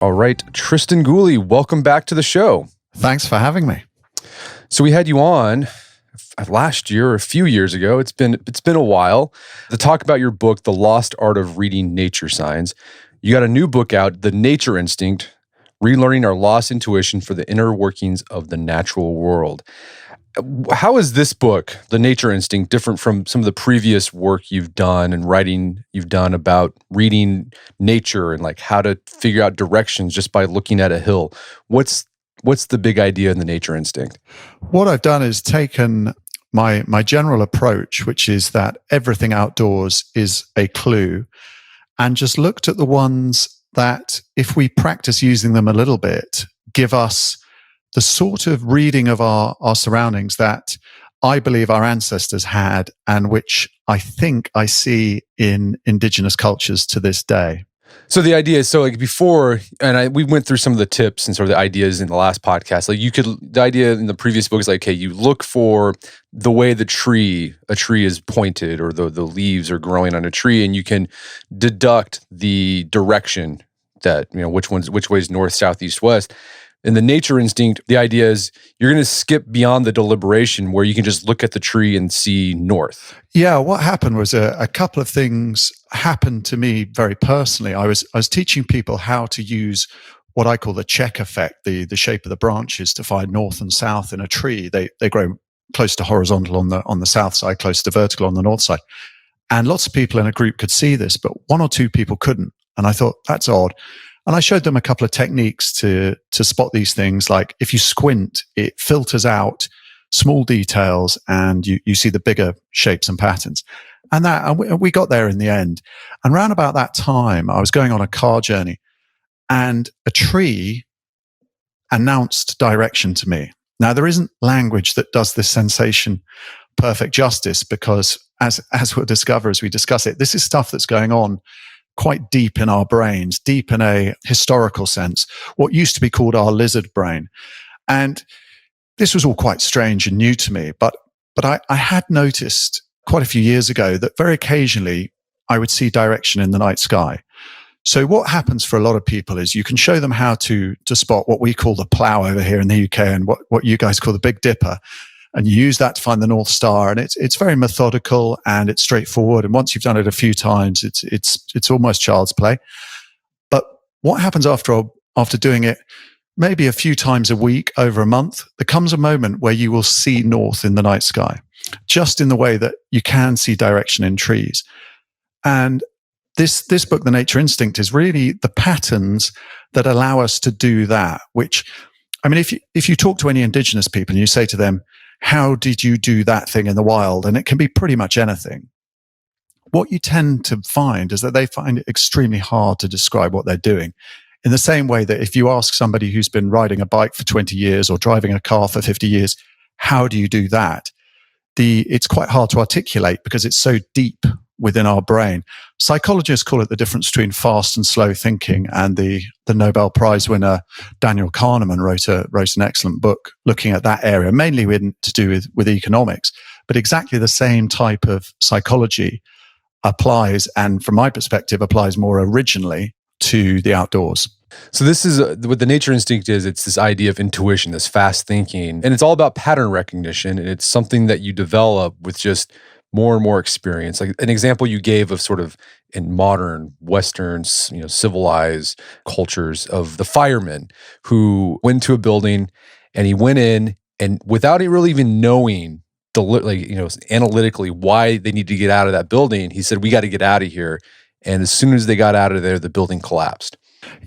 All right, Tristan Gooley, welcome back to the show. Thanks for having me. So we had you on last year or a few years ago. It's been a while to talk about your book, The Lost Art of Reading Nature Signs. You got a new book out, The Nature Instinct: Relearning Our Lost Intuition for the Inner Workings of the Natural World. How is this book, The Nature Instinct, different from some of the previous work you've done and writing you've done about reading nature and like how to figure out directions just by looking at a hill? What's the big idea in The Nature Instinct? What I've done is taken my general approach, which is that everything outdoors is a clue, and just looked at the ones that, if we practice using them a little bit, give us the sort of reading of our surroundings that I believe our ancestors had, and which I think I see in indigenous cultures to this day. So the idea is, so like before, and we went through some of the tips and sort of the ideas in the last podcast. Like the idea in the previous book is like, okay, you look for the way a tree is pointed, or the leaves are growing on a tree, and you can deduct the direction that, which way is north, south, east, west. In the Nature Instinct, the idea is you're going to skip beyond the deliberation where you can just look at the tree and see north. Yeah, what happened was a couple of things happened to me very personally. I was teaching people how to use what I call the check effect, the shape of the branches to find north and south in a tree. They grow close to horizontal on the south side, close to vertical on the north side. And lots of people in a group could see this, but one or two people couldn't. And I thought, that's odd. And I showed them a couple of techniques to spot these things. Like if you squint, it filters out small details and you see the bigger shapes and patterns. And we got there in the end. And round about that time, I was going on a car journey, and a tree announced direction to me. Now, there isn't language that does this sensation perfect justice, because as we'll discover as we discuss it, this is stuff that's going on quite deep in our brains, deep in a historical sense, what used to be called our lizard brain. And this was all quite strange and new to me, but I had noticed quite a few years ago that very occasionally I would see direction in the night sky. So what happens for a lot of people is you can show them how to spot what we call the plow over here in the UK, and what you guys call the Big Dipper. And you use that to find the North Star, and it's very methodical and it's straightforward. And once you've done it a few times, it's almost child's play. But what happens after doing it, maybe a few times a week over a month, there comes a moment where you will see north in the night sky, just in the way that you can see direction in trees. And this book, The Nature Instinct, is really the patterns that allow us to do that. Which, I mean, if you talk to any indigenous people and you say to them, how did you do that thing in the wild? And it can be pretty much anything. What you tend to find is that they find it extremely hard to describe what they're doing. In the same way that if you ask somebody who's been riding a bike for 20 years or driving a car for 50 years, how do you do that? It's quite hard to articulate because it's so deep within our brain. Psychologists call it the difference between fast and slow thinking, and the Nobel Prize winner Daniel Kahneman wrote an excellent book looking at that area, mainly to do with economics. But exactly the same type of psychology applies, and from my perspective, applies more originally to the outdoors. So this is what the Nature Instinct is. It's this idea of intuition, this fast thinking, and it's all about pattern recognition. And it's something that you develop with just more and more experience. Like an example you gave of sort of in modern Western, civilized cultures, of the fireman who went to a building and he went in, and without really even knowing analytically why they need to get out of that building, he said, "We got to get out of here." And as soon as they got out of there, the building collapsed.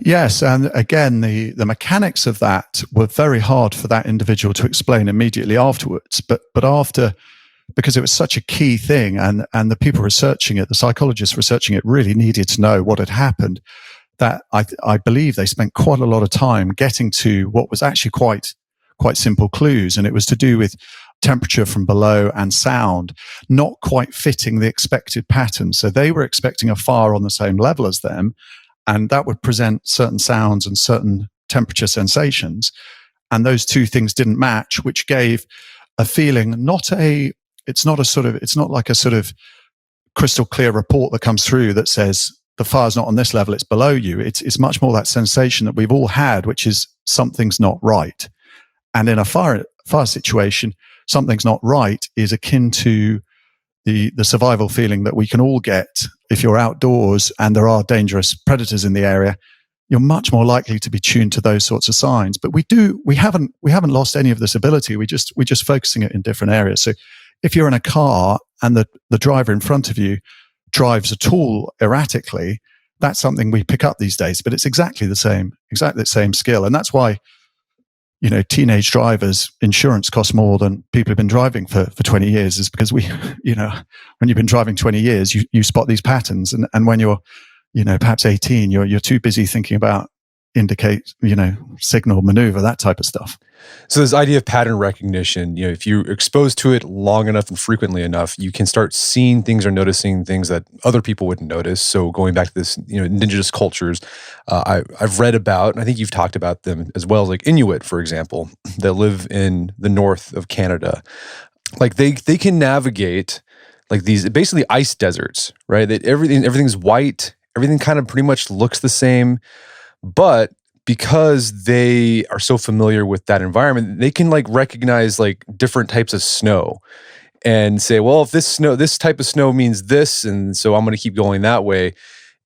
Yes, and again, the mechanics of that were very hard for that individual to explain immediately afterwards. But after, because it was such a key thing, and the people researching it, the psychologists researching it, really needed to know what had happened, that I believe they spent quite a lot of time getting to what was actually quite simple clues, and it was to do with temperature from below and sound not quite fitting the expected pattern. So they were expecting a fire on the same level as them, and that would present certain sounds and certain temperature sensations. And those two things didn't match, which gave a feeling, it's not like a sort of crystal clear report that comes through that says the fire's not on this level, it's below you. It's much more that sensation that we've all had, which is something's not right. And in a fire situation, something's not right is akin to the survival feeling that we can all get if you're outdoors and there are dangerous predators in the area. You're much more likely to be tuned to those sorts of signs. But we haven't lost any of this ability. We're just focusing it in different areas. So if you're in a car and the driver in front of you drives a tool erratically, that's something we pick up these days. But it's exactly the same skill. And that's why, teenage drivers, insurance costs more than people who've been driving for 20 years, is because when you've been driving 20 years, you spot these patterns. And when you're, perhaps 18, you're too busy thinking about indicate, signal, maneuver, that type of stuff. So this idea of pattern recognition, if you're exposed to it long enough and frequently enough, you can start seeing things or noticing things that other people wouldn't notice. So going back to this, indigenous cultures, I've read about, and I think you've talked about them as well, like Inuit, for example, that live in the north of Canada. Like they can navigate like these basically ice deserts, right? That everything's white, everything kind of pretty much looks the same, but because they are so familiar with that environment, they can like recognize like different types of snow and say, well, if this type of snow means this, and so I'm going to keep going that way.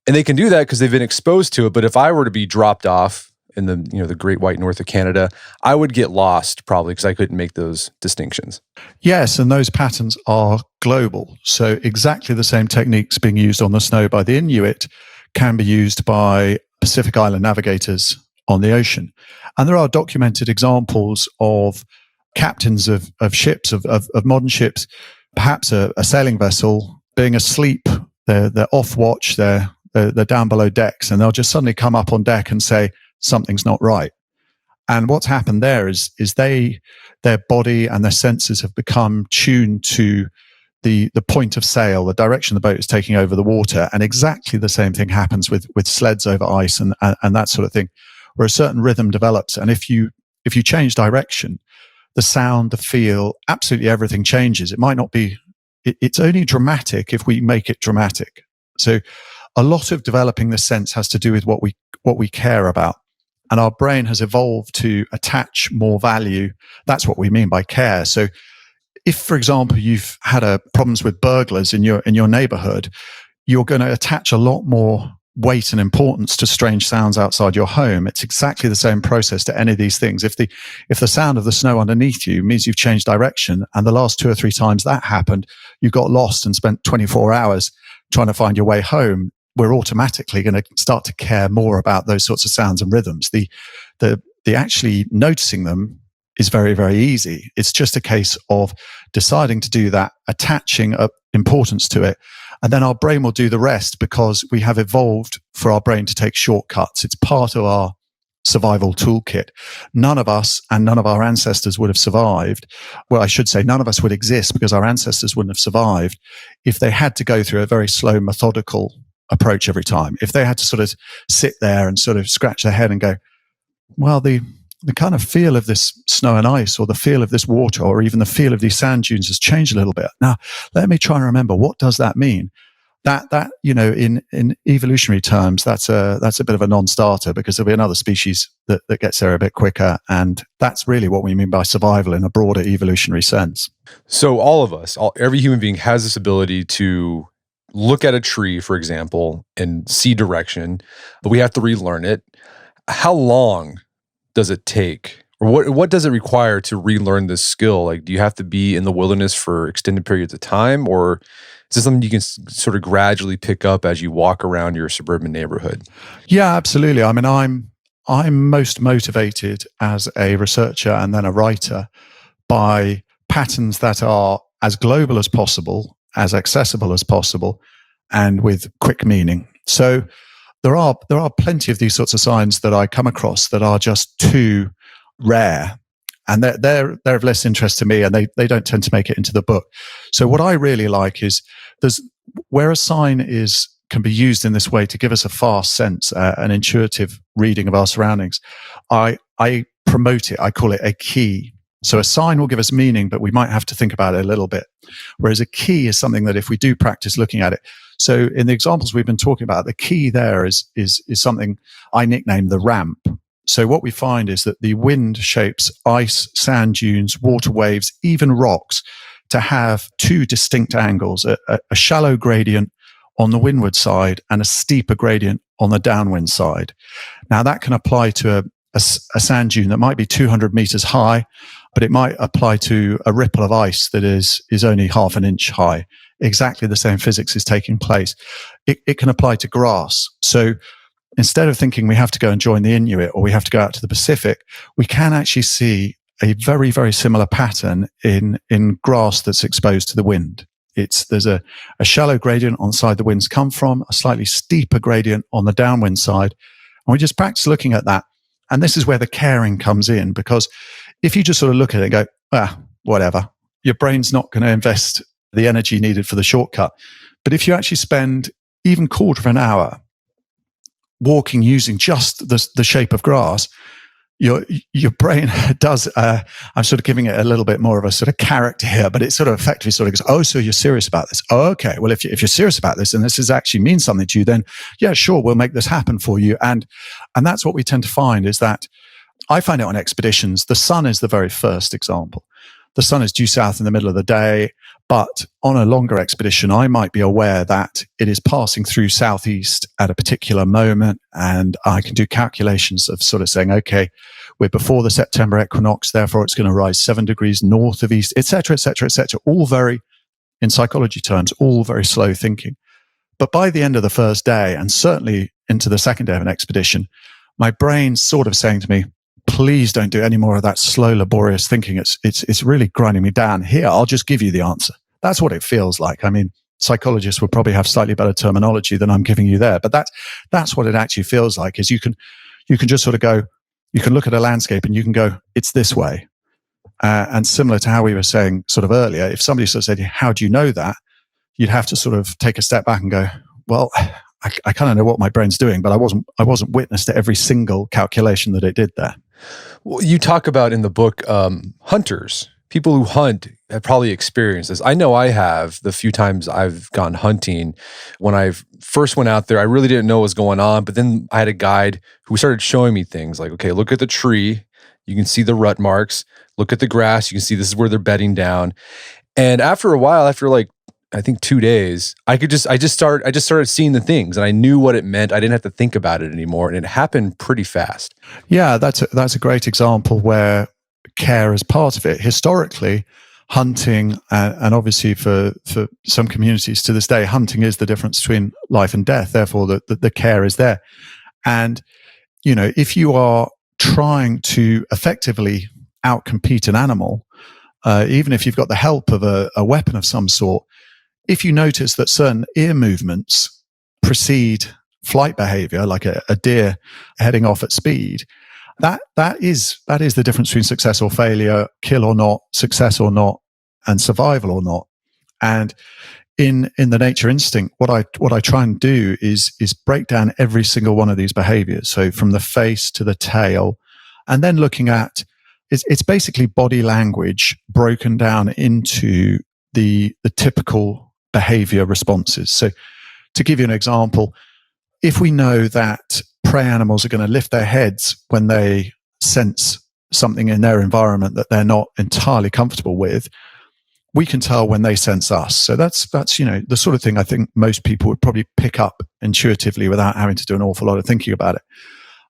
And they can do that because they've been exposed to it. But if I were to be dropped off in the great white north of Canada, I would get lost probably because I couldn't make those distinctions. Yes, and those patterns are global. So exactly the same techniques being used on the snow by the Inuit can be used by Pacific Island navigators on the ocean. And there are documented examples of captains of ships, of modern ships, perhaps a sailing vessel, being asleep. They're off watch, they're down below decks, and they'll just suddenly come up on deck and say, something's not right. And what's happened there is their body and their senses have become tuned to the point of sail, the direction the boat is taking over the water. And exactly the same thing happens with sleds over ice and that sort of thing, where a certain rhythm develops. And if you change direction, the sound, the feel, absolutely everything changes. It might not be, it's only dramatic if we make it dramatic. So a lot of developing this sense has to do with what we care about. And our brain has evolved to attach more value. That's what we mean by care. So if, for example, you've had problems with burglars in your neighborhood, you're going to attach a lot more weight and importance to strange sounds outside your home. It's exactly the same process to any of these things. If the sound of the snow underneath you means you've changed direction, and the last 2 or 3 times that happened, you got lost and spent 24 hours trying to find your way home, we're automatically going to start to care more about those sorts of sounds and rhythms. The actually noticing them is very, very easy. It's just a case of deciding to do that, attaching importance to it, and then our brain will do the rest because we have evolved for our brain to take shortcuts. It's part of our survival toolkit. None of us and none of our ancestors would have survived. Well, I should say none of us would exist because our ancestors wouldn't have survived if they had to go through a very slow, methodical approach every time. If they had to sort of sit there and sort of scratch their head and go, well, the kind of feel of this snow and ice, or the feel of this water, or even the feel of these sand dunes has changed a little bit. Now, let me try and remember, what does that mean? That in evolutionary terms, that's a bit of a non-starter, because there'll be another species that gets there a bit quicker. And that's really what we mean by survival in a broader evolutionary sense. So all of us, every human being has this ability to look at a tree, for example, and see direction, but we have to relearn it. How long does it take, or what does it require to relearn this skill? Like, do you have to be in the wilderness for extended periods of time, or is this something you can sort of gradually pick up as you walk around your suburban neighborhood? Yeah, absolutely. I mean, I'm most motivated as a researcher and then a writer by patterns that are as global as possible, as accessible as possible, and with quick meaning. So there are plenty of these sorts of signs that I come across that are just too rare, and they're of less interest to me, and they don't tend to make it into the book. So what I really like is where a sign can be used in this way to give us a fast sense, an intuitive reading of our surroundings. I promote it. I call it a key. So a sign will give us meaning, but we might have to think about it a little bit. Whereas a key is something that if we do practice looking at it. So in the examples we've been talking about, the key there is something I nickname the ramp. So what we find is that the wind shapes ice, sand dunes, water waves, even rocks to have two distinct angles, a shallow gradient on the windward side and a steeper gradient on the downwind side. Now that can apply to a sand dune that might be 200 meters high, but it might apply to a ripple of ice that is only half an inch high. Exactly the same physics is taking place. It can apply to grass. So instead of thinking we have to go and join the Inuit or we have to go out to the Pacific, we can actually see a very, very similar pattern in grass that's exposed to the wind. There's a shallow gradient on the side the winds come from, a slightly steeper gradient on the downwind side. And we just practice looking at that. And this is where the caring comes in, because if you just sort of look at it and go, whatever, your brain's not going to invest the energy needed for the shortcut. But if you actually spend even quarter of an hour walking using just the shape of grass, your brain does, I'm sort of giving it a little bit more of a sort of character here, but it sort of effectively sort of goes, oh, so you're serious about this. Oh, okay. Well, if you're serious about this and this is actually means something to you, then yeah, sure, we'll make this happen for you. And that's what we tend to find is that I find it on expeditions. The sun is the very first example. The sun is due south in the middle of the day, but on a longer expedition, I might be aware that it is passing through southeast at a particular moment, and I can do calculations of sort of saying, okay, we're before the September equinox, therefore it's going to rise 7 degrees north of east, etc., etc., etc. All very, in psychology terms, all very slow thinking. But by the end of the first day, and certainly into the second day of an expedition, my brain's sort of saying to me, please don't do any more of that slow, laborious thinking. It's really grinding me down. Here, I'll just give you the answer. That's what it feels like. I mean, psychologists would probably have slightly better terminology than I'm giving you there, but that's what it actually feels like. Is you can just sort of go, you can look at a landscape and you can go, it's this way. And similar to how we were saying sort of earlier, if somebody sort of said, how do you know that? You'd have to sort of take a step back and go, well, I kind of know what my brain's doing, but I wasn't witness to every single calculation that it did there. Well, you talk about in the book, hunters, people who hunt have probably experienced this. I know I have the few times I've gone hunting. When I first went out there, I really didn't know what was going on, but then I had a guide who started showing me things like, okay, look at the tree. You can see the rut marks. Look at the grass. You can see this is where they're bedding down. And after a while, after like, I think 2 days, I just started seeing the things and I knew what it meant. I didn't have to think about it anymore. And it happened pretty fast. Yeah, that's a great example where care is part of it. Historically, hunting, and obviously for some communities to this day, hunting is the difference between life and death. Therefore, the care is there. And, you know, if you are trying to effectively outcompete an animal, even if you've got the help of a weapon of some sort, if you notice that certain ear movements precede flight behavior, like a deer heading off at speed, that is the difference between success or failure, kill or not, success or not, and survival or not. And in the nature instinct, what I try and do is break down every single one of these behaviors. So from the face to the tail, and then looking at it's basically body language broken down into the typical behavior responses. So to give you an example, if we know that prey animals are going to lift their heads when they sense something in their environment that they're not entirely comfortable with, we can tell when they sense us. So that's you know, the sort of thing I think most people would probably pick up intuitively without having to do an awful lot of thinking about it.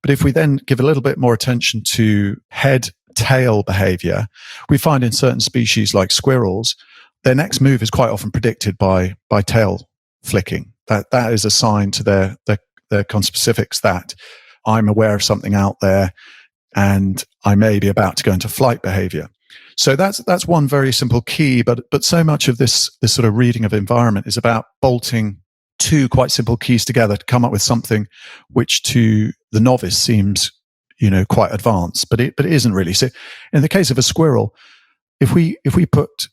But if we then give a little bit more attention to head tail behavior, we find in certain species like squirrels, their next move is quite often predicted by tail flicking. That is a sign to their conspecifics that I'm aware of something out there and I may be about to go into flight behavior. So that's one very simple key, but so much of this sort of reading of environment is about bolting two quite simple keys together to come up with something which to the novice seems, you know, quite advanced, but it isn't really. So in the case of a squirrel, if we put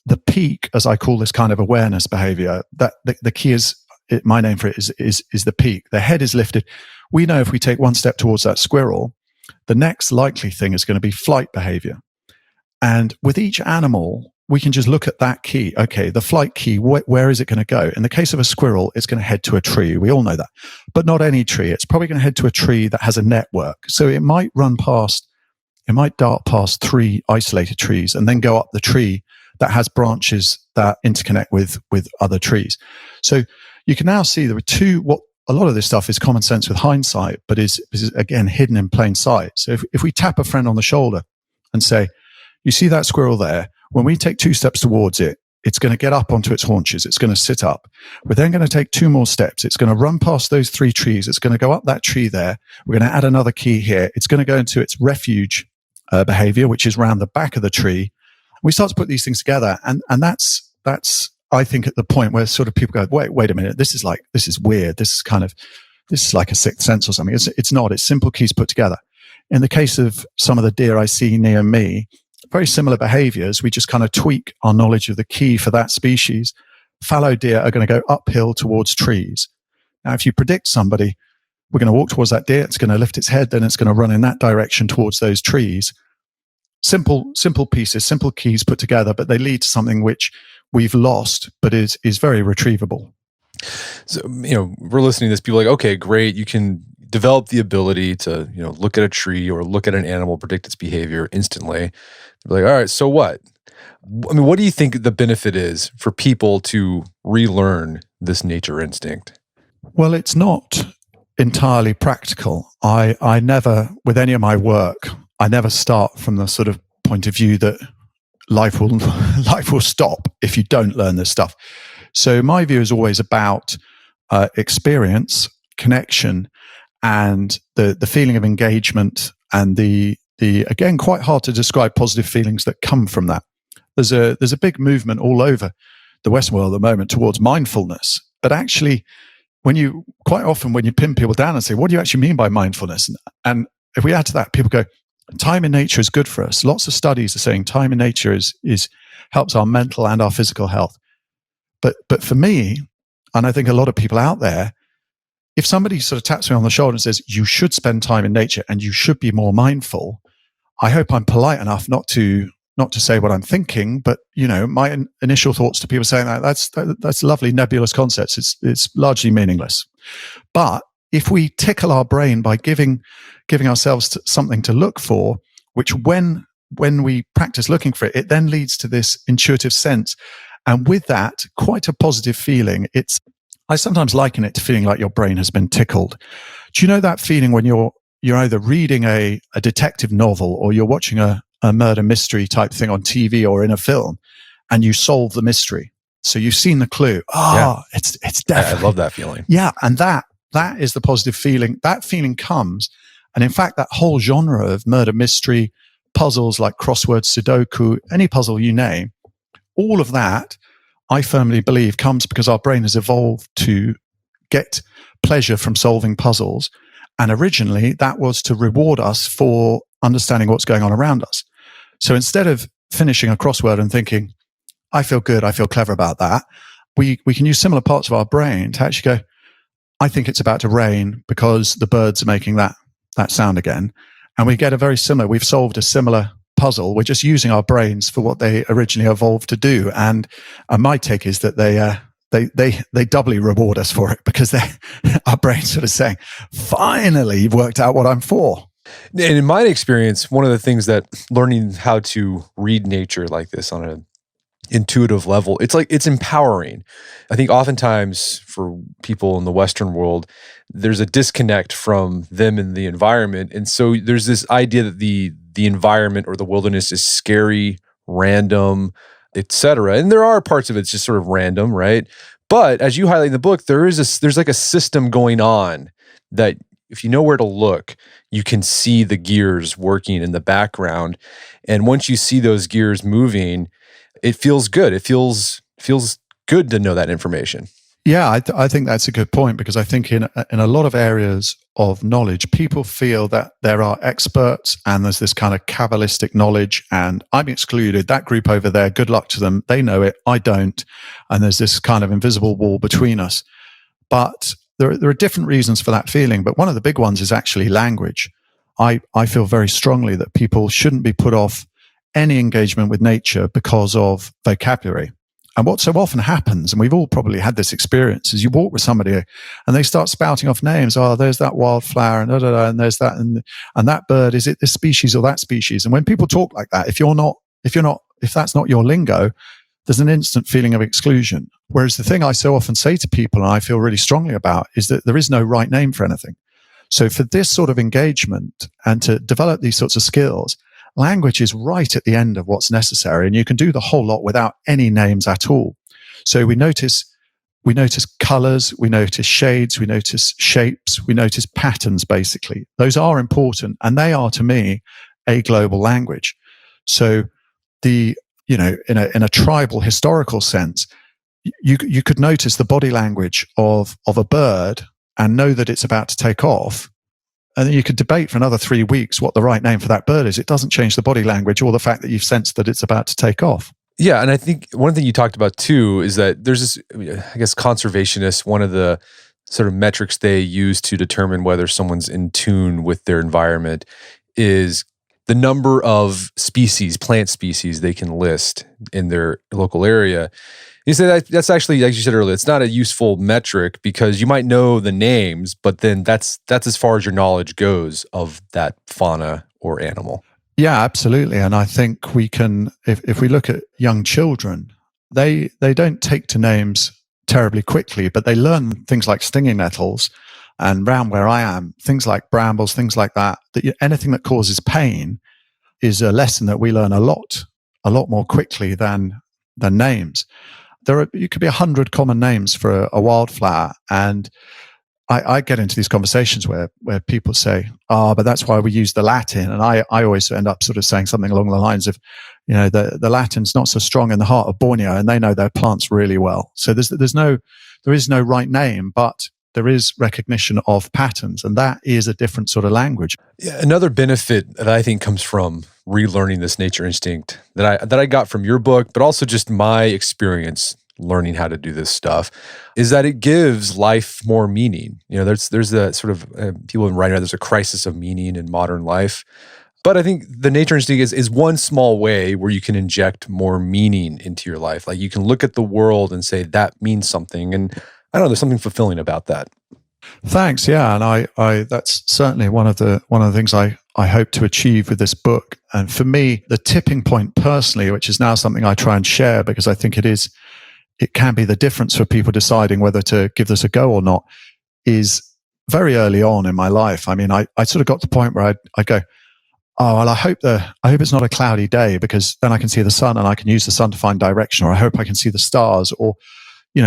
the peak, as I call this kind of awareness behavior, that the key is, my name for it is the peak. The head is lifted. We know if we take one step towards that squirrel, the next likely thing is going to be flight behavior. And with each animal, we can just look at that key. Okay, the flight key, where is it going to go? In the case of a squirrel, it's going to head to a tree. We all know that. But not any tree. It's probably going to head to a tree that has a network. So it might dart past 3 isolated trees and then go up the tree that has branches that interconnect with other trees. So you can now see there are two, what a lot of this stuff is common sense with hindsight, but is again hidden in plain sight. So if we tap a friend on the shoulder and say, you see that squirrel there? When we take 2 steps towards it, it's going to get up onto its haunches. It's going to sit up. We're then going to take 2 more steps. It's going to run past those 3 trees. It's going to go up that tree there. We're going to add another key here. It's going to go into its refuge behavior, which is around the back of the tree. We start to put these things together. And that's, I think, at the point where sort of people go, wait a minute. This is weird. This is like a 6th sense or something. It's not. It's simple keys put together. In the case of some of the deer I see near me, very similar behaviors. We just kind of tweak our knowledge of the key for that species. Fallow deer are going to go uphill towards trees. Now, if you predict somebody, we're going to walk towards that deer, it's going to lift its head, then it's going to run in that direction towards those trees. Simple pieces, simple keys put together, but they lead to something which we've lost, but is very retrievable. So, we're listening to this, people are like, okay, great. You can develop the ability to, look at a tree or look at an animal, predict its behavior instantly. They're like, all right, so what? I mean, what do you think the benefit is for people to relearn this nature instinct? Well, it's not entirely practical. I never, with any of my work, I never start from the sort of point of view that life will stop if you don't learn this stuff. So my view is always about experience, connection, and the feeling of engagement and the again, quite hard to describe positive feelings that come from that. There's a big movement all over the Western world at the moment towards mindfulness. But actually, quite often when you pin people down and say, what do you actually mean by mindfulness? And if we add to that, people go, time in nature is good for us. Lots of studies are saying time in nature is helps our mental and our physical health. But for me, and I think a lot of people out there, if somebody sort of taps me on the shoulder and says, you should spend time in nature and you should be more mindful, I hope I'm polite enough not to say what I'm thinking, but my initial thoughts to people saying that's lovely nebulous concepts. It's largely meaningless. But if we tickle our brain by giving ourselves something to look for, which when we practice looking for it, it then leads to this intuitive sense, and with that, quite a positive feeling. I sometimes liken it to feeling like your brain has been tickled. Do you know that feeling when you're either reading a detective novel or you're watching a murder mystery type thing on TV or in a film, and you solve the mystery? So you've seen the clue. It's definitely. I love that feeling. Yeah, and that is the positive feeling. That feeling comes, and in fact, that whole genre of murder mystery puzzles like crossword, Sudoku, any puzzle you name, all of that, I firmly believe, comes because our brain has evolved to get pleasure from solving puzzles. And originally, that was to reward us for understanding what's going on around us. So instead of finishing a crossword and thinking, I feel good, I feel clever about that, we can use similar parts of our brain to actually go, I think it's about to rain because the birds are making that sound again. And we get we've solved a similar puzzle. We're just using our brains for what they originally evolved to do. And my take is that they doubly reward us for it because our brain's sort of saying, finally, you've worked out what I'm for. And in my experience, one of the things that learning how to read nature like this on an intuitive level, it's empowering. I think oftentimes for people in the Western world, there's a disconnect from them and the environment. And so there's this idea that the environment or the wilderness is scary, random, etc. And there are parts of it's just sort of random, right? But as you highlight in the book, there's like a system going on that if you know where to look, you can see the gears working in the background. And once you see those gears moving, it feels good. It feels good to know that information. Yeah, I think that's a good point, because I think in a lot of areas of knowledge, people feel that there are experts and there's this kind of Kabbalistic knowledge, and I'm excluded. That group over there, good luck to them. They know it, I don't. And there's this kind of invisible wall between us. But there are different reasons for that feeling. But one of the big ones is actually language. I feel very strongly that people shouldn't be put off any engagement with nature because of vocabulary. And what so often happens, and we've all probably had this experience, is you walk with somebody and they start spouting off names. Oh, there's that wildflower, and and there's that, and that bird. Is it this species or that species? And when people talk like that, if that's not your lingo, there's an instant feeling of exclusion. Whereas the thing I so often say to people, and I feel really strongly about, is that there is no right name for anything. So for this sort of engagement and to develop these sorts of skills, language is right at the end of what's necessary, and you can do the whole lot without any names at all. So we notice colors, we notice shades, we notice shapes, we notice patterns, basically. Those are important, and they are, to me, a global language. So in a tribal historical sense, you could notice the body language of a bird and know that it's about to take off. And then you could debate for another 3 weeks what the right name for that bird is. It doesn't change the body language or the fact that you've sensed that it's about to take off. Yeah, and I think one thing you talked about too is that there's this, I guess, conservationists, one of the sort of metrics they use to determine whether someone's in tune with their environment is the number of species, plant species they can list in their local area. You say that's actually, like you said earlier, it's not a useful metric because you might know the names, but then that's as far as your knowledge goes of that fauna or animal. Yeah, absolutely. And I think we can, if we look at young children, they don't take to names terribly quickly, but they learn things like stinging nettles, and round where I am, things like brambles, things like that, anything that causes pain is a lesson that we learn a lot more quickly than names. You could be 100 common names for a wildflower, and I get into these conversations where people say, but that's why we use the Latin. And I always end up sort of saying something along the lines of, the Latin's not so strong in the heart of Borneo, and they know their plants really well. So there is no right name, but there is recognition of patterns, and that is a different sort of language. Yeah, another benefit that I think comes from relearning this nature instinct that I got from your book, but also just my experience learning how to do this stuff, is that it gives life more meaning. There's a sort of people have been writing about there's a crisis of meaning in modern life. But I think the nature instinct is one small way where you can inject more meaning into your life. Like you can look at the world and say that means something, and I don't know, there's something fulfilling about that. Thanks. Yeah, and I that's certainly one of the things I hope to achieve with this book. And for me, the tipping point personally, which is now something I try and share because I think it can be the difference for people deciding whether to give this a go or not, is very early on in my life. I mean, I sort of got to the point where I go, well, I hope it's not a cloudy day because then I can see the sun and I can use the sun to find direction, or I hope I can see the stars. Or,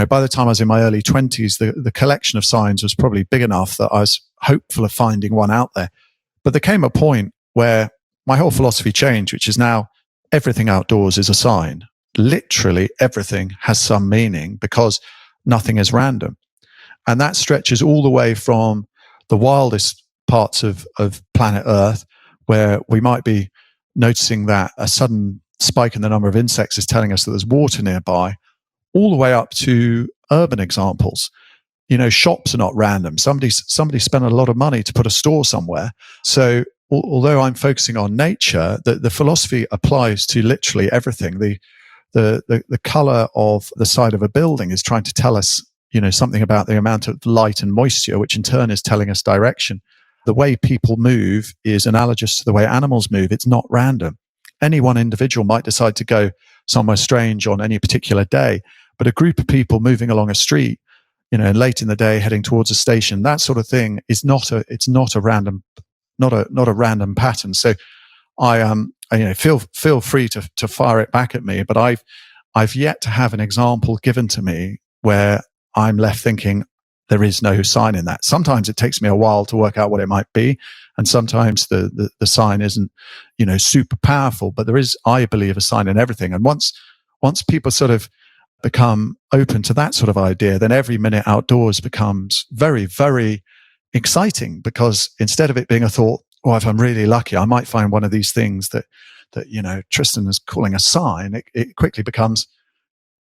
by the time I was in my early 20s, the collection of signs was probably big enough that I was hopeful of finding one out there. But there came a point where my whole philosophy changed, which is now everything outdoors is a sign. Literally everything has some meaning because nothing is random. And that stretches all the way from the wildest parts of planet Earth, where we might be noticing that a sudden spike in the number of insects is telling us that there's water nearby, all the way up to urban examples. Shops are not random. Somebody spent a lot of money to put a store somewhere. So although I'm focusing on nature, the philosophy applies to literally everything. The color of the side of a building is trying to tell us, something about the amount of light and moisture, which in turn is telling us direction. The way people move is analogous to the way animals move. It's not random. Any one individual might decide to go somewhere strange on any particular day, but a group of people moving along a street, late in the day heading towards a station, that sort of thing is not a random pattern. So I feel free to fire it back at me, but I've yet to have an example given to me where I'm left thinking there is no sign in that. Sometimes it takes me a while to work out what it might be, and sometimes the sign isn't super powerful, but there is, I believe, a sign in everything. And once people sort of become open to that sort of idea, then every minute outdoors becomes very, very exciting, because instead of it being a thought, if I'm really lucky, I might find one of these things that Tristan is calling a sign, it quickly becomes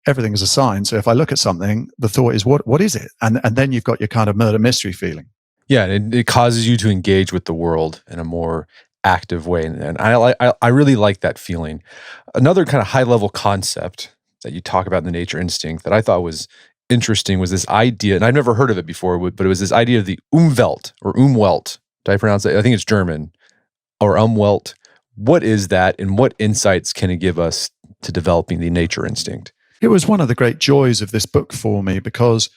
everything is a sign. So if I look at something, the thought is, what is it? And then you've got your kind of murder mystery feeling. Yeah, and it causes you to engage with the world in a more active way. And I really like that feeling. Another kind of high level concept that you talk about in the nature instinct that I thought was interesting was this idea, and I've never heard of it before, but it was this idea of the Umwelt or Umwelt. Did I pronounce it? I think it's German, or Umwelt. What is that, and what insights can it give us to developing the nature instinct? It was one of the great joys of this book for me because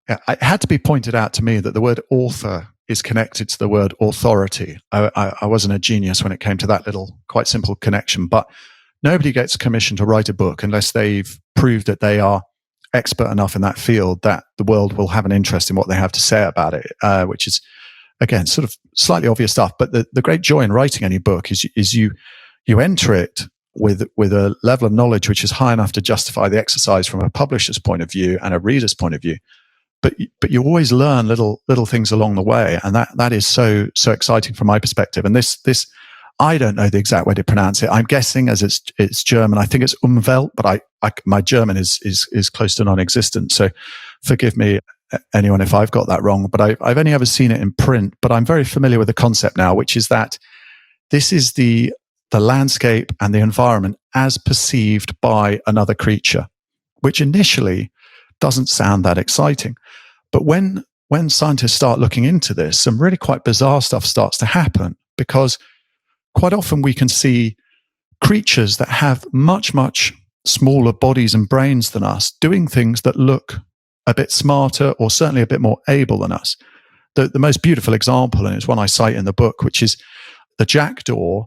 it had to be pointed out to me that the word author is connected to the word authority. I wasn't a genius when it came to that little, quite simple connection, but nobody gets commissioned to write a book unless they've proved that they are expert enough in that field that the world will have an interest in what they have to say about it, which is, again, sort of slightly obvious stuff. But the great joy in writing any book is you enter it with a level of knowledge which is high enough to justify the exercise from a publisher's point of view and a reader's point of view. But you always learn little things along the way, and that is so exciting from my perspective. And this I don't know the exact way to pronounce it. I'm guessing as it's German. I think it's Umwelt, but my German is close to non-existent. So forgive me, anyone, if I've got that wrong. But I've only ever seen it in print. But I'm very familiar with the concept now, which is that this is the landscape and the environment as perceived by another creature, which initially doesn't sound that exciting. But when scientists start looking into this, some really quite bizarre stuff starts to happen, because quite often we can see creatures that have much, much smaller bodies and brains than us doing things that look a bit smarter or certainly a bit more able than us. The most beautiful example, and it's one I cite in the book, which is the jackdaw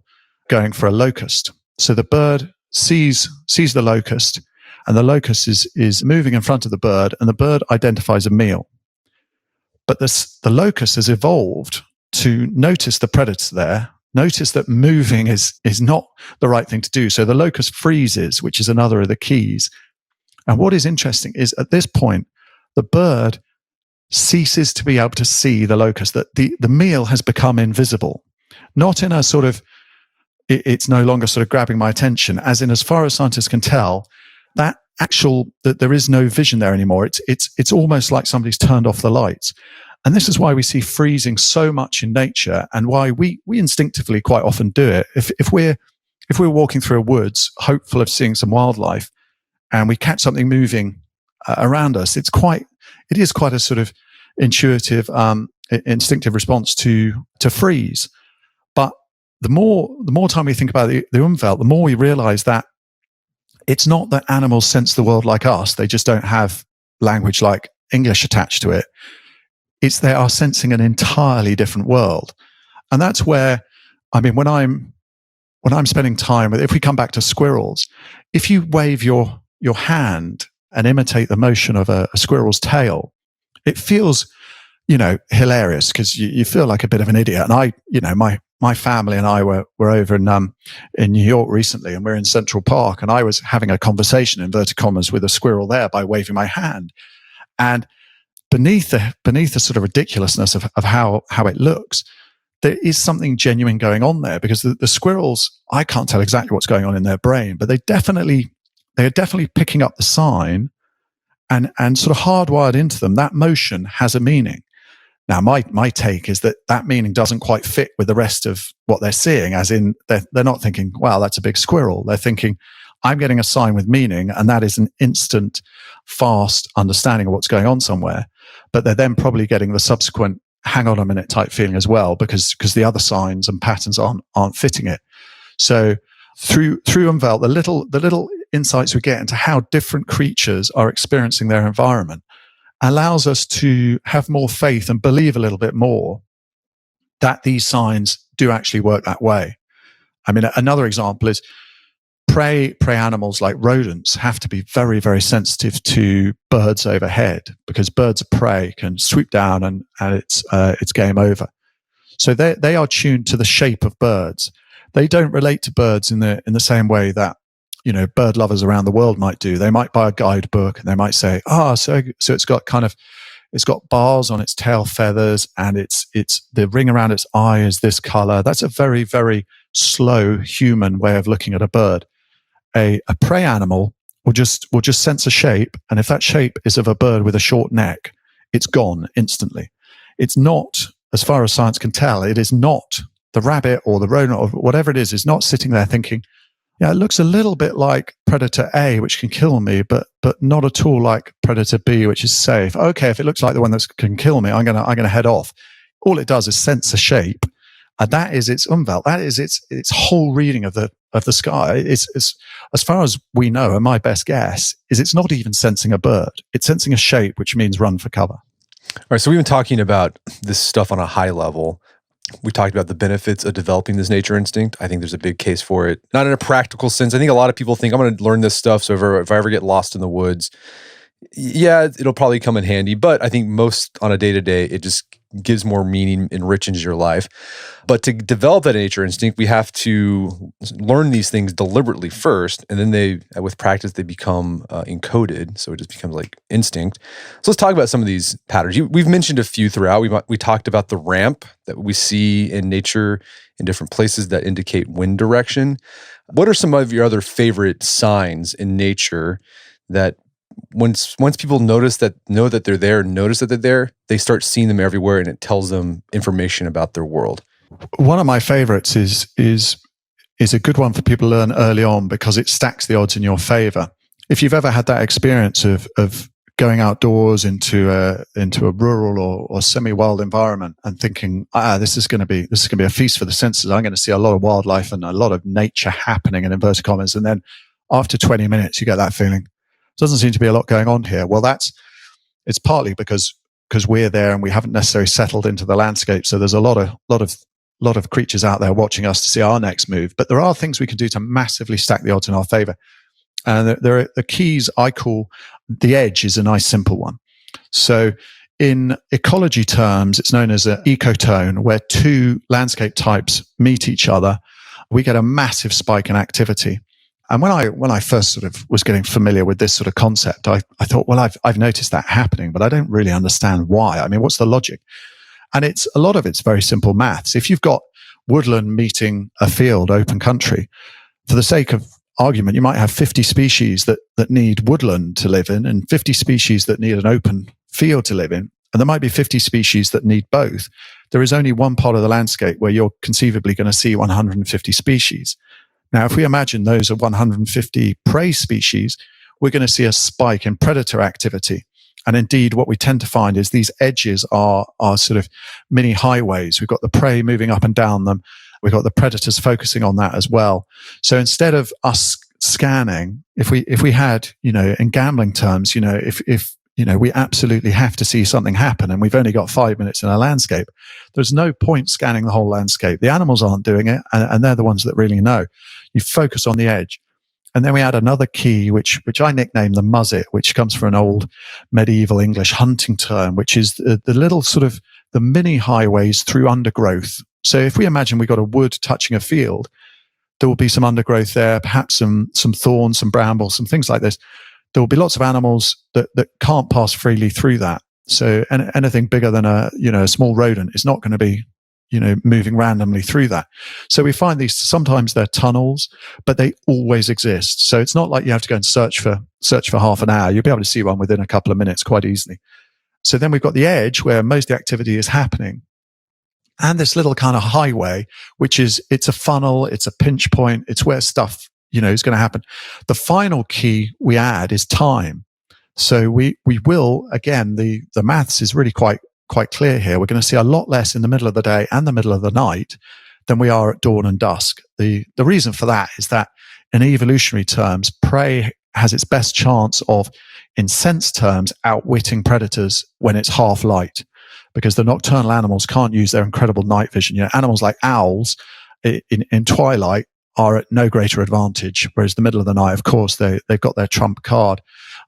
going for a locust. So the bird sees the locust, and the locust is moving in front of the bird, and the bird identifies a meal. But the locust has evolved to notice the predator there, notice that moving is not the right thing to do. So the locust freezes, which is another of the keys. And what is interesting is at this point, the bird ceases to be able to see the locust, that the meal has become invisible. Not in a sort of, it's no longer sort of grabbing my attention, as in, as far as scientists can tell, that there is no vision there anymore. It's almost like somebody's turned off the lights. And this is why we see freezing so much in nature, and why we instinctively quite often do it. If we're walking through a woods, hopeful of seeing some wildlife, and we catch something moving around us, it is quite a sort of intuitive, instinctive response to freeze. But the more time we think about the Umwelt, the more we realize that it's not that animals sense the world like us. They just don't have language like English attached to it. It's they are sensing an entirely different world. And that's where, I mean, when I'm spending time with, if we come back to squirrels, if you wave your hand and imitate the motion of a squirrel's tail, it feels, hilarious, because you feel like a bit of an idiot. And my family and I were over in New York recently, and we're in Central Park, and I was having a conversation, inverted commas, with a squirrel there by waving my hand. And beneath the sort of ridiculousness of how it looks, there is something genuine going on there, because the squirrels, I can't tell exactly what's going on in their brain, but they are definitely picking up the sign, and sort of hardwired into them, that motion has a meaning. Now, my take is that meaning doesn't quite fit with the rest of what they're seeing, as in they're not thinking, wow, that's a big squirrel. They're thinking, I'm getting a sign with meaning, and that is an instant, fast understanding of what's going on somewhere. But they're then probably getting the subsequent hang on a minute type feeling as well, because the other signs and patterns aren't fitting it. So through Umvelt, the little insights we get into how different creatures are experiencing their environment allows us to have more faith and believe a little bit more that these signs do actually work that way. I mean, another example is prey animals like rodents have to be very, very sensitive to birds overhead, because birds of prey can swoop down and it's game over. So they are tuned to the shape of birds. They don't relate to birds in the same way that bird lovers around the world might do. They might buy a guidebook and they might say, so it's got bars on its tail feathers, and it's the ring around its eye is this color. That's a very, very slow human way of looking at a bird. A prey animal will just sense a shape, and if that shape is of a bird with a short neck, it's gone instantly. It's not, as far as science can tell, it is not the rabbit or the rodent or whatever it is not sitting there thinking, yeah, it looks a little bit like predator A, which can kill me, but not at all like predator B, which is safe. Okay, if it looks like the one that can kill me, I'm gonna head off. All it does is sense a shape, and that is its Umvelt. That is its whole reading of the sky. It's as far as we know, and my best guess is it's not even sensing a bird. It's sensing a shape, which means run for cover. All right, so we've been talking about this stuff on a high level. We talked about the benefits of developing this nature instinct. I think there's a big case for it. Not in a practical sense. I think a lot of people think, I'm going to learn this stuff, so if I ever get lost in the woods, yeah, it'll probably come in handy. But I think most on a day-to-day, it just gives more meaning, enriches your life. But to develop that nature instinct, we have to learn these things deliberately first, and then with practice, they become encoded. So it just becomes like instinct. So let's talk about some of these patterns. We've mentioned a few throughout. We talked about the ramp that we see in nature in different places that indicate wind direction. What are some of your other favorite signs in nature that once people know that they're there, they start seeing them everywhere, and it tells them information about their world? One of my favorites is a good one for people to learn early on because it stacks the odds in your favor. If you've ever had that experience of going outdoors into a rural or semi-wild environment and thinking, this is going to be a feast for the senses. I'm going to see a lot of wildlife and a lot of nature happening in inverted commas. And then after 20 minutes, you get that feeling, doesn't seem to be a lot going on here. Well, it's partly because we're there and we haven't necessarily settled into the landscape. So there's a lot of creatures out there watching us to see our next move. But there are things we can do to massively stack the odds in our favor. And there are the keys I call the edge is a nice simple one. So in ecology terms, it's known as an ecotone, where two landscape types meet each other. We get a massive spike in activity. And when I first sort of was getting familiar with this sort of concept, I thought, well, I've noticed that happening, but I don't really understand why. I mean, what's the logic? And a lot of it's very simple maths. If you've got woodland meeting a field, open country, for the sake of argument, you might have 50 species that need woodland to live in and 50 species that need an open field to live in. And there might be 50 species that need both. There is only one part of the landscape where you're conceivably going to see 150 species. Now, if we imagine those are 150 prey species, we're going to see a spike in predator activity. And indeed, what we tend to find is these edges are sort of mini highways. We've got the prey moving up and down them. We've got the predators focusing on that as well. So instead of us scanning, if we had, in gambling terms, if we absolutely have to see something happen and we've only got 5 minutes in a landscape, there's no point scanning the whole landscape. The animals aren't doing it, and they're the ones that really know. You focus on the edge. And then we add another key, which I nickname the muzzet, which comes from an old medieval English hunting term, which is the little sort of the mini highways through undergrowth. So if we imagine we got a wood touching a field, there will be some undergrowth there, perhaps some thorns, some brambles, some things like this. There will be lots of animals that can't pass freely through that. So anything bigger than a small rodent is not going to be, moving randomly through that. So we find these, sometimes they're tunnels, but they always exist. So it's not like you have to go and search for half an hour. You'll be able to see one within a couple of minutes quite easily. So then we've got the edge where most of the activity is happening. And this little kind of highway, it's a funnel, it's a pinch point, it's where stuff, is going to happen. The final key we add is time. So we will, again, the maths is really quite clear here. We're going to see a lot less in the middle of the day and the middle of the night than we are at dawn and dusk. The reason for that is that in evolutionary terms, prey has its best chance of, in sense terms, outwitting predators when it's half light, because the nocturnal animals can't use their incredible night vision. Animals like owls in twilight are at no greater advantage, whereas the middle of the night, of course, they've got their trump card.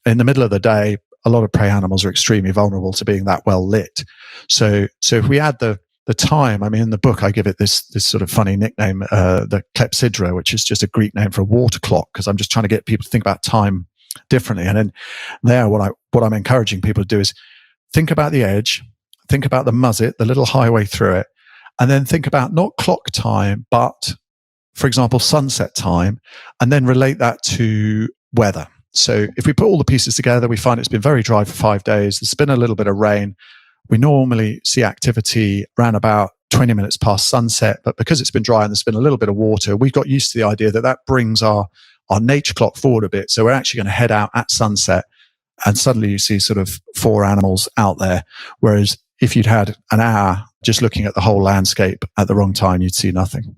In the middle of the day, a lot of prey animals are extremely vulnerable to being that well lit. So if we add the time, I mean, in the book, I give it this sort of funny nickname, the clepsydra, which is just a Greek name for a water clock, because I'm just trying to get people to think about time differently. And then there, what I'm encouraging people to do is think about the edge, think about the muzzet, the little highway through it, and then think about not clock time, but, for example, sunset time, and then relate that to weather. So if we put all the pieces together, we find it's been very dry for 5 days. There's been a little bit of rain. We normally see activity around about 20 minutes past sunset, but because it's been dry and there's been a little bit of water, we've got used to the idea that that brings our nature clock forward a bit. So we're actually going to head out at sunset, and suddenly you see sort of 4 animals out there. Whereas if you'd had an hour just looking at the whole landscape at the wrong time, you'd see nothing.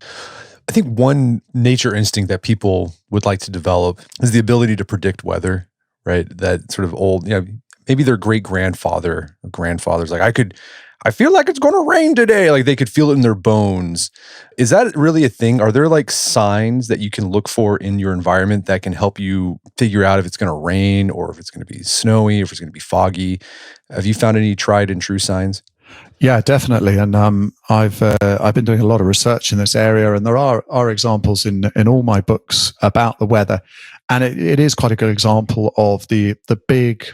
I think one nature instinct that people would like to develop is the ability to predict weather, right? That sort of old, maybe their great grandfather or grandfather's like, I feel like it's going to rain today. Like they could feel it in their bones. Is that really a thing? Are there like signs that you can look for in your environment that can help you figure out if it's going to rain or if it's going to be snowy, if it's going to be foggy? Have you found any tried and true signs? Yeah, definitely. And I've been doing a lot of research in this area, and there are examples in all my books about the weather. And it is quite a good example of the big,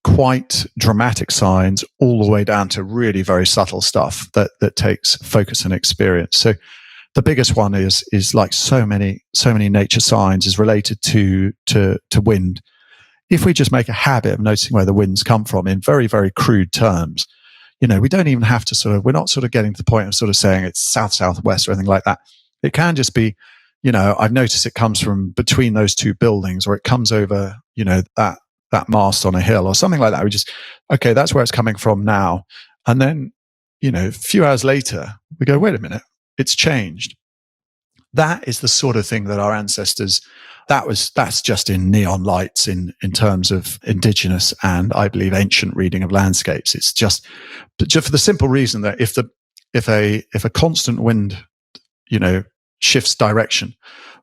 quite dramatic signs all the way down to really very subtle stuff that takes focus and experience. So the biggest one is like so many nature signs is related to wind. If we just make a habit of noticing where the winds come from in very, very crude terms, we don't even have to we're not getting to the point of sort of saying it's south, southwest or anything like that. It can just be, I've noticed it comes from between those two buildings, or it comes over, that mast on a hill or something like that. We just, okay, that's where it's coming from now. And then, a few hours later, we go, wait a minute, it's changed. That is the sort of thing that our ancestors, that's just in neon lights in terms of indigenous and I believe ancient reading of landscapes. It's just for the simple reason that if a constant wind, shifts direction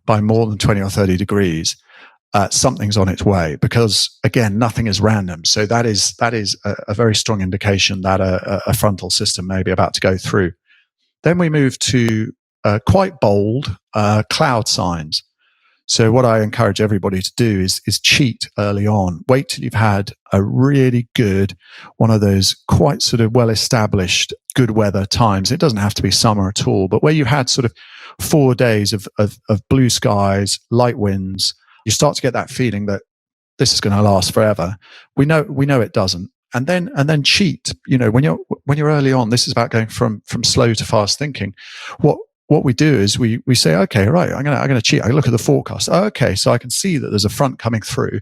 by more than 20 or 30 degrees, something's on its way, because again, nothing is random. So that is a very strong indication that a frontal system may be about to go through. Then we move to quite bold cloud signs. So what I encourage everybody to do is cheat early on. Wait till you've had a really good, one of those quite sort of well-established good weather times. It doesn't have to be summer at all, but where you've had sort of 4 days of blue skies, light winds, you start to get that feeling that this is going to last forever. We know it doesn't. And then cheat. When you're early on, this is about going from slow to fast thinking. What we do is we say, okay, right, I'm gonna cheat. I look at the forecast. Okay, so I can see that there's a front coming through,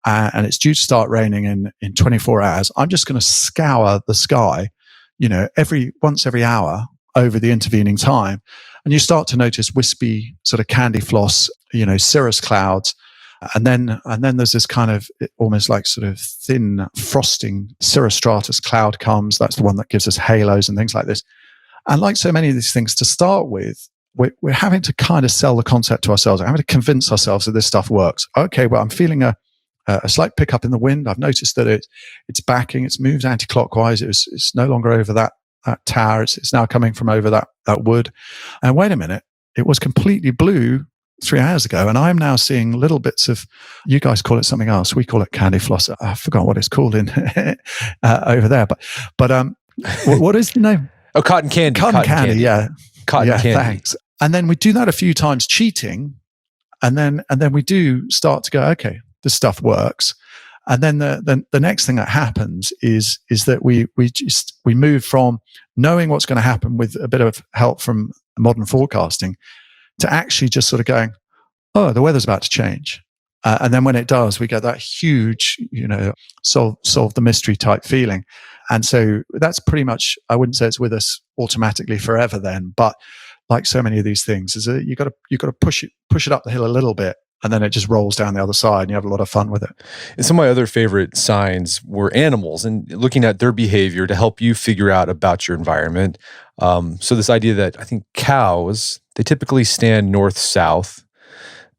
and it's due to start raining in 24 hours. I'm just going to scour the sky, once every hour over the intervening time, and you start to notice wispy sort of candy floss, cirrus clouds. And then there's this kind of almost like sort of thin frosting cirrostratus cloud comes. That's the one that gives us halos and things like this. And like so many of these things to start with, we're having to kind of sell the concept to ourselves. We're having to convince ourselves that this stuff works. Okay, well, I'm feeling a slight pickup in the wind. I've noticed that it's backing. It's moved anti-clockwise. It's no longer over that tower. It's now coming from over that wood. And wait a minute, it was completely blue 3 hours ago, and I'm now seeing little bits of, you guys call it something else, we call it candy floss. I forgot what it's called in over there, but what is the name? Oh, cotton candy. Cotton candy, yeah. Cotton candy. Thanks. And then we do that a few times cheating, and then we do start to go, okay, this stuff works. And then the next thing that happens is that we move from knowing what's going to happen with a bit of help from modern forecasting to actually just sort of going, oh, the weather's about to change. And then when it does, we get that huge, solve the mystery type feeling. And so that's pretty much, I wouldn't say it's with us automatically forever then, but like so many of these things, is that you got to push it up the hill a little bit, and then it just rolls down the other side and you have a lot of fun with it. And some of my other favorite signs were animals and looking at their behavior to help you figure out about your environment. So this idea that I think cows, they typically stand north-south.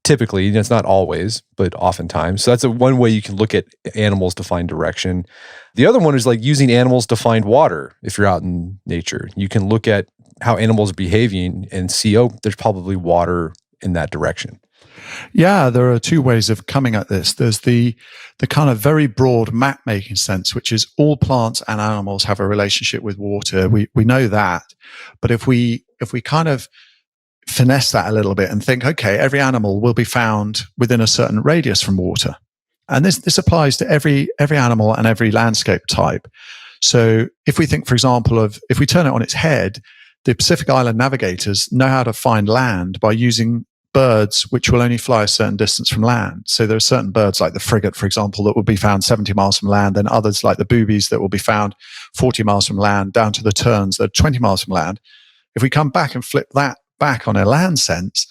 Typically, it's not always, but oftentimes. So that's one way you can look at animals to find direction. The other one is like using animals to find water. If you're out in nature, you can look at how animals are behaving and see, oh, there's probably water in that direction. Yeah, there are two ways of coming at this. There's the kind of very broad map making sense, which is all plants and animals have a relationship with water. We know that. But if we kind of finesse that a little bit and think, okay, every animal will be found within a certain radius from water. And this applies to every animal and every landscape type. So if we think, for example, if we turn it on its head, the Pacific Island navigators know how to find land by using birds which will only fly a certain distance from land. So there are certain birds like the frigate, for example, that will be found 70 miles from land, and others like the boobies that will be found 40 miles from land, down to the terns that are 20 miles from land. If we come back and flip that back on a land sense,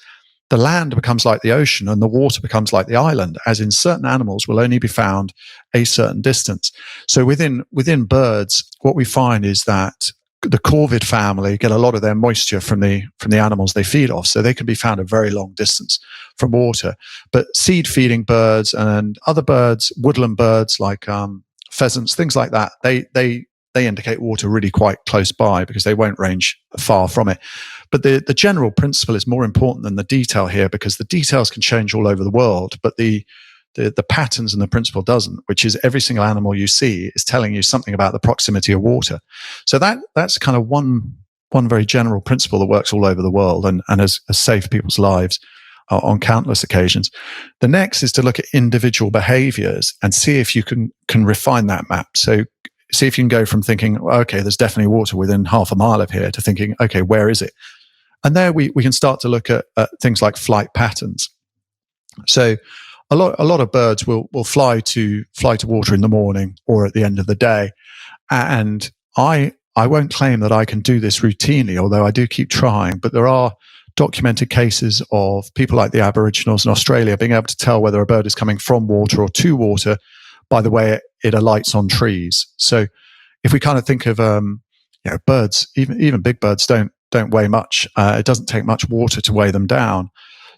the land becomes like the ocean and the water becomes like the island, as in certain animals will only be found a certain distance. So within birds, what we find is that the corvid family get a lot of their moisture from the animals they feed off, so they can be found a very long distance from water. But seed-feeding birds and other birds, woodland birds like pheasants, things like that, they indicate water really quite close by because they won't range far from it. But the general principle is more important than the detail here, because the details can change all over the world, but the patterns and the principle doesn't, which is every single animal you see is telling you something about the proximity of water. So that's kind of one very general principle that works all over the world and has saved people's lives on countless occasions. The next is to look at individual behaviors and see if you can refine that map. So see if you can go from thinking, okay, there's definitely water within half a mile of here, to thinking, okay, where is it? And there we can start to look at things like flight patterns. So a lot of birds will fly to water in the morning or at the end of the day. And I won't claim that I can do this routinely, although I do keep trying, but there are documented cases of people like the Aboriginals in Australia being able to tell whether a bird is coming from water or to water by the way it alights on trees. So if we kind of think of birds, even big birds don't weigh much. It doesn't take much water to weigh them down.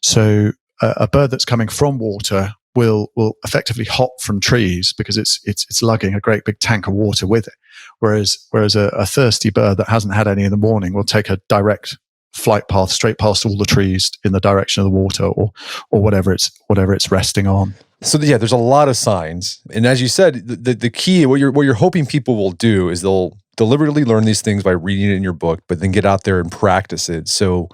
So a bird that's coming from water will effectively hop from trees because it's lugging a great big tank of water with it. Whereas a thirsty bird that hasn't had any in the morning will take a direct flight path straight past all the trees in the direction of the water or whatever it's resting on. So yeah, there's a lot of signs, and as you said, the key, what you're hoping people will do is they'll deliberately learn these things by reading it in your book, but then get out there and practice it, so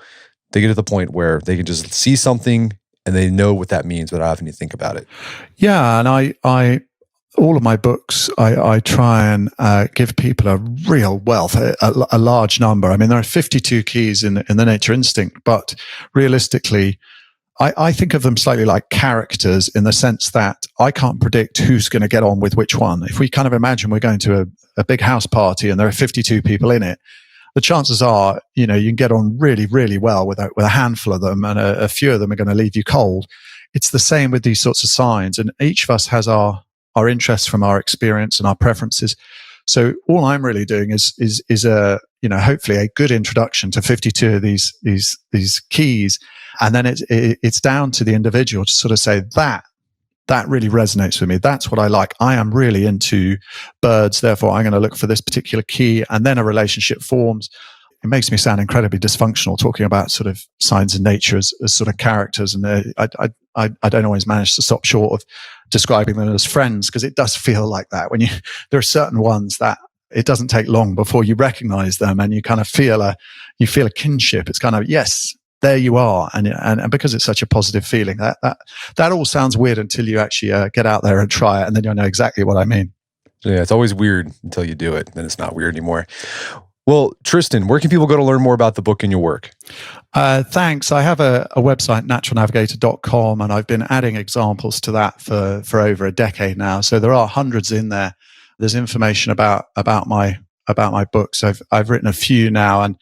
they get to the point where they can just see something and they know what that means without having to think about it. Yeah, and I all of my books, I try and give people a real wealth, a large number. I mean, there are 52 keys in the Nature Instinct, but realistically, I think of them slightly like characters in the sense that I can't predict who's going to get on with which one. If we kind of imagine we're going to a big house party and there are 52 people in it, the chances are, you can get on really, really well with a handful of them, and a few of them are going to leave you cold. It's the same with these sorts of signs, and each of us has our interests from our experience and our preferences. So all I'm really doing is hopefully a good introduction to 52 of these keys. And then it's down to the individual to sort of say that really resonates with me. That's what I like. I am really into birds. Therefore, I'm going to look for this particular key, and then a relationship forms. It makes me sound incredibly dysfunctional talking about sort of signs in nature as sort of characters. And I don't always manage to stop short of describing them as friends, because it does feel like that there are certain ones that it doesn't take long before you recognize them and you kind of feel a kinship. It's kind of, yes, there you are. And because it's such a positive feeling, that all sounds weird until you actually get out there and try it. And then you'll know exactly what I mean. Yeah, it's always weird until you do it. Then it's not weird anymore. Well, Tristan, where can people go to learn more about the book and your work? Thanks. I have a website, naturalnavigator.com, and I've been adding examples to that for over a decade now. So there are hundreds in there. There's information about my books. I've written a few now, and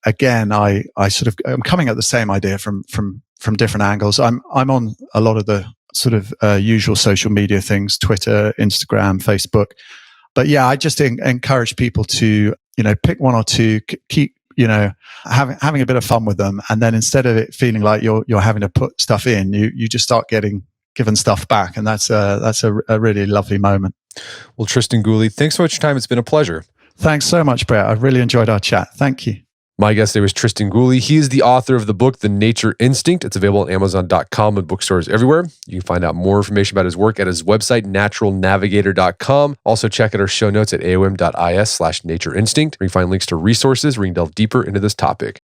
again, I'm coming at the same idea from different angles. I'm on a lot of the sort of usual social media things, Twitter, Instagram, Facebook. But yeah, I just encourage people to pick one or two, keep having a bit of fun with them, and then instead of it feeling like you're having to put stuff in, you just start given stuff back, and that's a really lovely moment. Well, Tristan Gooley, thanks so much for your time. It's been a pleasure. Thanks so much, Brett. I've really enjoyed our chat. Thank you. My guest today was Tristan Gooley. He is the author of the book, The Nature Instinct. It's available at Amazon.com and bookstores everywhere. You can find out more information about his work at his website, naturalnavigator.com. Also check out our show notes at aom.is/natureinstinct, where you can find links to resources where you can delve deeper into this topic.